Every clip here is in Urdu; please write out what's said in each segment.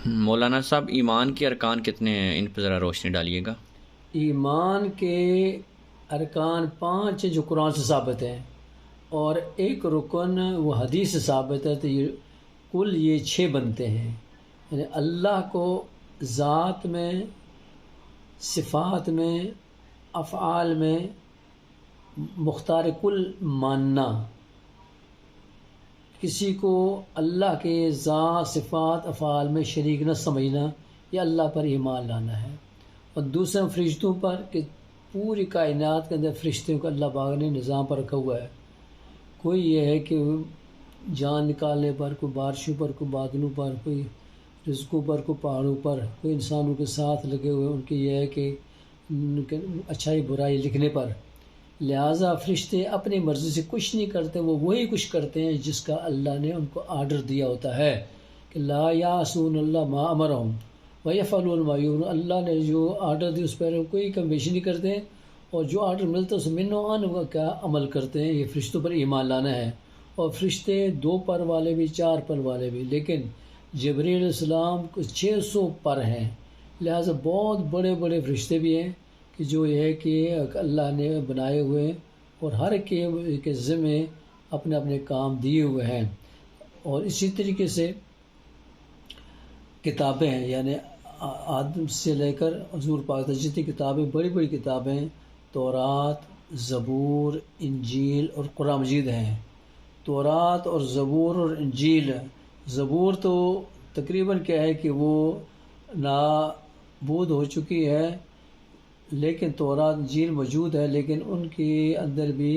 مولانا صاحب، ایمان کے ارکان کتنے ہیں؟ ان پہ ذرا روشنی ڈالیے گا۔ ایمان کے ارکان 5 ہیں جو قرآن سے ثابت ہیں، اور ایک رکن وہ حدیث سے ثابت ہے، تو یہ کل 6 بنتے ہیں۔ یعنی اللہ کو ذات میں، صفات میں، افعال میں مختار کل ماننا، کسی کو اللہ کے ذات، صفات، افعال میں شریک نہ سمجھنا، یہ اللہ پر ایمان لانا ہے۔ اور دوسرے فرشتوں پر کہ پوری کائنات کے اندر فرشتوں کو اللہ پاک نے نظام پر رکھا ہوا ہے۔ کوئی یہ ہے کہ جان نکالنے پر، کوئی بارشوں پر، کوئی بادلوں پر، کوئی رزقوں پر، کوئی پہاڑوں پر، کوئی انسانوں کے ساتھ لگے ہوئے، ان کی یہ ہے کہ اچھائی برائی لکھنے پر۔ لہٰذا فرشتے اپنی مرضی سے کچھ نہیں کرتے، وہ وہی کچھ کرتے ہیں جس کا اللہ نے ان کو آرڈر دیا ہوتا ہے، کہ لا یعصون اللہ ما امرہم ویفعلون ما یؤمرون۔ اللہ نے جو آرڈر دیا اس پر کوئی کم بیشی نہیں کرتے، اور جو آرڈر ملتا ہے اس میں نوعاً کا عمل کرتے ہیں۔ یہ فرشتوں پر ایمان لانا ہے۔ اور فرشتے 2 پر والے بھی، 4 پر والے بھی، لیکن جبریل علیہ السلام کو 600 پر ہیں، لہٰذا بہت بڑے بڑے فرشتے بھی ہیں کہ جو یہ ہے کہ اللہ نے بنائے ہوئے، اور ہر کے ذمے اپنے اپنے کام دیے ہوئے ہیں۔ اور اسی طریقے سے کتابیں ہیں، یعنی آدم سے لے کر حضور پاک تک جتنی کتابیں، بڑی بڑی کتابیں، تورات، زبور، انجیل اور قرآن مجید ہیں۔ تورات اور زبور اور انجیل، زبور تو تقریباً کیا ہے کہ وہ نابود ہو چکی ہے، لیکن تورات انجیل موجود ہے، لیکن ان کے اندر بھی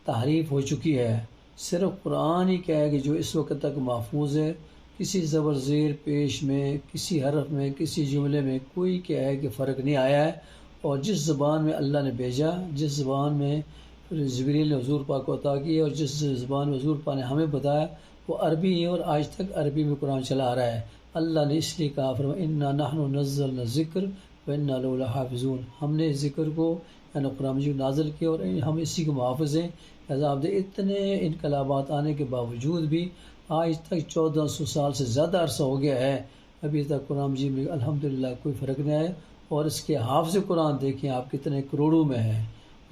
تحریف ہو چکی ہے۔ صرف قرآن ہی کیا ہے کہ جو اس وقت تک محفوظ ہے، کسی زبر زیر پیش میں، کسی حرف میں، کسی جملے میں کوئی کیا ہے کہ فرق نہیں آیا ہے۔ اور جس زبان میں اللہ نے بھیجا، جس زبان میں جبریل نے حضور پاک کو عطا کی، اور جس زبان میں حضور پاک نے ہمیں بتایا، وہ عربی ہے، اور آج تک عربی میں قرآن چلا آ رہا ہے۔ اللہ نے اس لیے کہا، فرمایا انا نحن نزلنا الذکر وَإِنَّا لَهُ لَحَافِظُونَ، ہم نے ذکر کو یعنی قرآن مجید نازل کیا اور ہم اسی کے محافظ ہیں۔ لہٰذا آپ دیکھیں اتنے انقلابات آنے کے باوجود بھی آج تک 1400 سال سے زیادہ عرصہ ہو گیا ہے، ابھی تک قرآن مجید میں الحمدللہ کوئی فرق نہیں آیا۔ اور اس کے حافظ قرآن دیکھیں آپ کتنے کروڑوں میں ہیں۔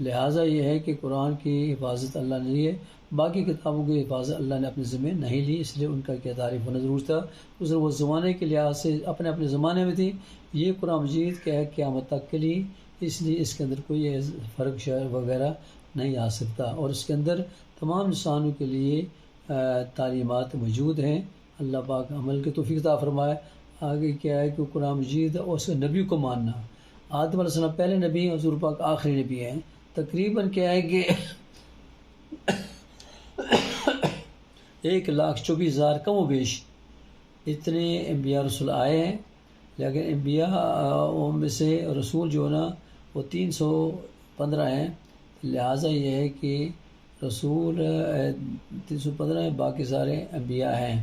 لہٰذا یہ ہے کہ قرآن کی حفاظت اللہ نے لی ہے، باقی کتابوں کی حفاظت اللہ نے اپنے ذمہ نہیں لی، اس لیے ان کا کیا تعریف ہونا ضرور تھا۔ دوسرا وہ زمانے کے لحاظ سے اپنے اپنے زمانے میں تھی، یہ قرآن مجید کیا ہے قیامت تک کے لیے، اس لیے اس کے اندر کوئی فرق وغیرہ نہیں آ سکتا، اور اس کے اندر تمام انسانوں کے لیے تعلیمات موجود ہیں۔ اللہ پاک عمل کے توفیق عطا فرمائے۔ آگے کیا ہے کہ قرآن مجید اور اس نبی کو ماننا، آدم علیہ السلام پہلے نبی ہیں، حضور پاک آخری نبی ہیں۔ تقریباً کیا ہے کہ 1,24,000 کم و بیش اتنے انبیاء رسول آئے ہیں، لیکن انبیاء میں سے رسول جو ہے نا وہ 315 ہیں۔ لہٰذا یہ ہے کہ رسول 315 ہیں، باقی سارے انبیاء ہیں،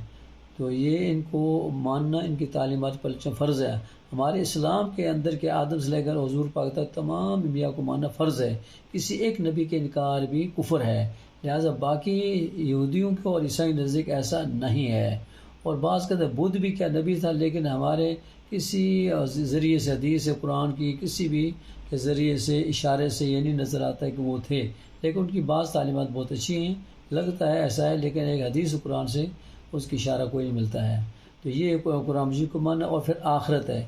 تو یہ ان کو ماننا، ان کی تعلیمات پر فرض ہے۔ ہمارے اسلام کے اندر کے آدم سے لے کر حضور پاک تک تمام انبیاء کو ماننا فرض ہے، کسی ایک نبی کے انکار بھی کفر ہے۔ لہٰذا باقی یہودیوں کو اور عیسائی نزدیک ایسا نہیں ہے۔ اور بعض کہتے ہیں بدھ بھی کیا نبی تھا، لیکن ہمارے کسی ذریعے سے، حدیث سے، قرآن کی کسی بھی کے ذریعے سے، اشارے سے یہ نہیں نظر آتا ہے کہ وہ تھے، لیکن ان کی بعض تعلیمات بہت اچھی ہیں، لگتا ہے ایسا ہے، لیکن ایک حدیث قرآن سے اس کی اشارہ کوئی نہیں ملتا ہے۔ تو یہ قرآن مجید کو ماننا، اور پھر آخرت ہے،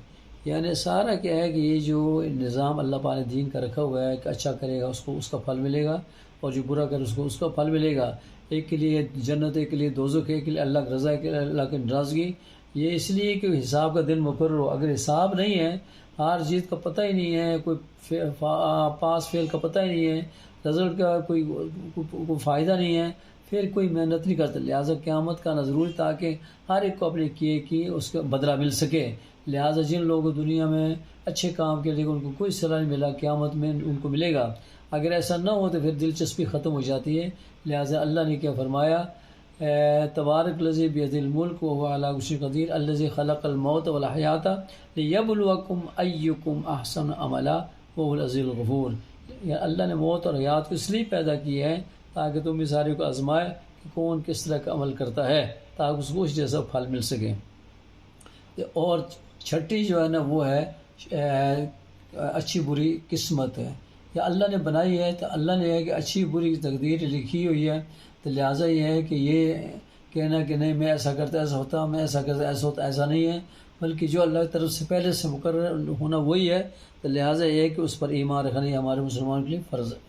یعنی سارا کیا ہے کہ یہ جو نظام اللہ پاک نے دین کا رکھا ہوا ہے کہ اچھا کرے گا اس کو اس کا پھل ملے گا، اور جو برا کرے اس کو اس کا پھل ملے گا، ایک کے لیے جنت، ایک کے لیے دوزخ، ایک کے لیے اللہ کی رضا، ایک کے لیے اللہ کی ناراضگی۔ یہ اس لیے کہ حساب کا دن مقرر ہو، اگر حساب نہیں ہے، ہار جیت کا پتہ ہی نہیں ہے، کوئی پاس فیل کا پتہ ہی نہیں ہے، رزلٹ کا کوئی فائدہ نہیں ہے، پھر کوئی محنت نہیں کرتا۔ لہٰذا قیامت کا آنا ضروری تاکہ ہر ایک کو اپنے کیے کی اس کا بدلہ مل سکے۔ لہٰذا جن لوگوں کو دنیا میں اچھے کام کے لیے ان کو کوئی صلاح نہیں ملا، قیامت میں ان کو ملے گا۔ اگر ایسا نہ ہو تو پھر دلچسپی ختم ہو جاتی ہے۔ لہٰذا اللہ نے کیا فرمایا، تبارک الذی بیدہ الملک وہو علی کل شیء قدیر الذی خلق الموت والحیاۃ لیبلوکم ایکم احسن عملا وہو العزیز الغفور۔ اللہ نے موت اور حیات کو اس لیے پیدا کی ہے تاکہ تم بھی سارے کو آزمائے کہ کون کس طرح کا عمل کرتا ہے، تاکہ اس کو اس جیسا پھل مل سکے۔ اور چھٹی جو ہے نا وہ ہے اچھی بری قسمت ہے، یا اللہ نے بنائی ہے تو اللہ نے ہے کہ اچھی بری تقدیر لکھی ہوئی ہے، تو لہٰذا یہ ہے کہ یہ کہنا کہ نہیں میں ایسا کرتا ایسا ہوتا، میں ایسا کرتا ایسا ہوتا، ایسا نہیں ہے، بلکہ جو اللہ کی طرف سے پہلے سے مقرر ہونا وہی ہے، تو لہٰذا یہ ہے کہ اس پر ایمان رکھنا یہ ہمارے مسلمان کے لیے فرض ہے۔